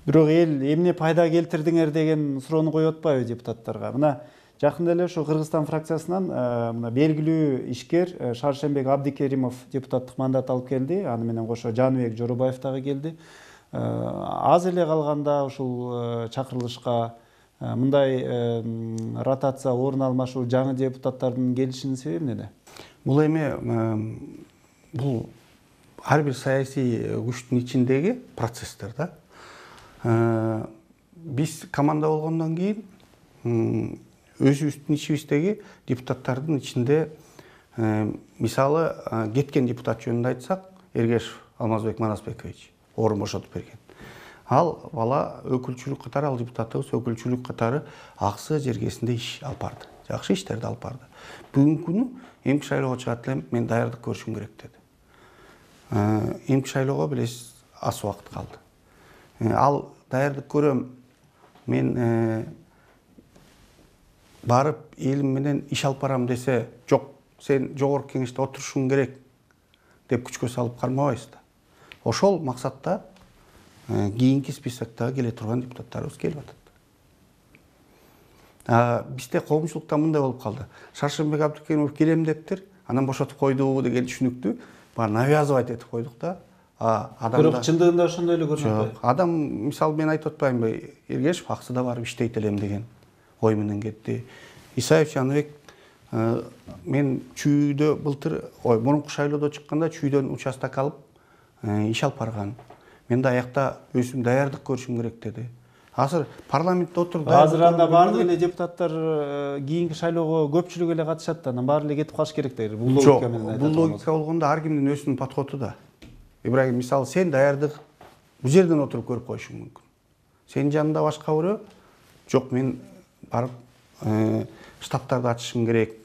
Бирок эл эмне пайда келтирдиңер деген суроону коюп атпайбы депутаттарга? Мына жакында эле ушу Кыргызстан фракциясынан мына белгилүү ишкер Шаршембек Абдикеримов депутаттык мандат алып келди. Аны менен кошо Жаныбек Жоробаев дагы келди. Аз эле калганда ушул чакырылышка мындай ротация, орун алмашуу жаңы депутаттардын келишинин себеби эмнеде? Бул эми бул ар бир саясий күчтүн ичиндеги процесстер да. Биз команда болгондон кийин өзүбүздүн ичибиздеги депутаттардын ичинде мисалы кеткен депутат жөнүндө айтсак, Эргешев Алмазбек Манасбекович орун бошотуп берген. Ал бала өкүлчүлүк катары, ал депутаттыбыз өкүлчүлүк катары аксы жергесинде иш алып барды. Жакшы иштерди алып барды. Бүгүнкү күнү эмки шайлоого чыгат элем, мен даярдык көрүшүм керек деди. Эмки шайлоого билесиз аз убакыт калды. Ал даярдык көрөм, мен барып элим менен иш алып барам десе, жок, сен жогорку кеңеште отурушуң керек деп күчкө салып кармабайбыз да. Ошол максатта кийинки списоктогу келе турган депутаттарыбыз келип атат. Бизде коомчулукта мындай болуп калды. Шаршембек Абдикеримов келем дептир, анан бошотуп койду деген түшүнүктү баары навязывать этип койдук да. Бирок чындыгында ошондой эле көрүнөт. Жок, адам мисалы мен айтып атпаймынбы, Эргешев аксыда барып иштейт элем деген ой менен кетти. Исаев Жаныбек мен чүйдө былтыр, мурунку шайлоодо чыкканда чүйдөн участок алып иш алып барган. Мен да аякта өзүм даярдык көрүшүм керек деди. Азыр парламентте отуруп азыр анда баардык эле депутаттар кийинки шайлоого көпчүлүк эле катышат да, анан баары эле кетип калыш керек дейт. Бул логика менен айтат. Бул логика болгондо ар кимдин өзүнүн подходу да. Ибрагим, мисалы сен даярдык бул жерден отуруп көрүп коюшуң мүмкүн. Сенин жанында башка бирөө, жок, мен барып штабтарды ачышым керек,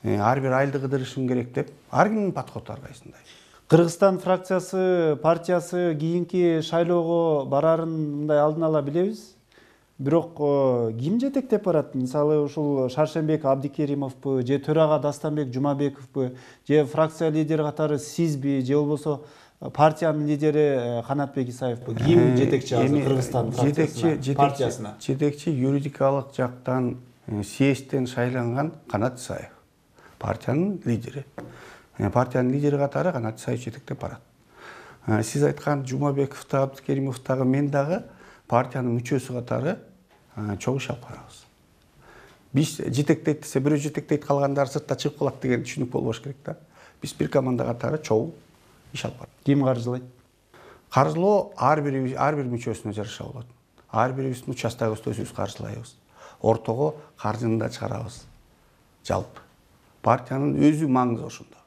ар бир айлды кыдырышым керек деп, ар кимдин подходу ар кайсындай. Кыргызстан фракциясы, партиясы кийинки шайлоого барарын мындай алдын ала билебиз. Бирок ким жетектеп барат? Мисалы ушул Шаршембек Абдикеримовпу, же төрага Дастанбек Жумабековпу, же фракция лидери катары сизби, же болбосо партиянын лидери Канатбек Исаевпу? Ким жетекчи азыр Кыргызстан партиясына? Жетекчи юридикалык жактан съездден шайланган Канат Исаев, партиянын лидери. Партиянын лидери катары Канат Исаев жетектеп барат. Сиз айткан Жумабеков да, Абдикеримов дагы, мен дагы партиянын мүчөсү катары чогуу иш алып барабыз. Биз жетектейт десе, бирөө жетектейт, калгандары сыртта чыгып калат деген түшүнүк болбош керек да. Биз бир команда катары чогуу иш алып барабыз. Ким каржылайт? Каржылоо ар бир мүчөсүнө жараша болот. Ар бирибиздин участогубузду өзүбүз каржылайбыз. Ортого каржыны да чыгарабыз. Жалпы партиянын өзү маңызы ошондо.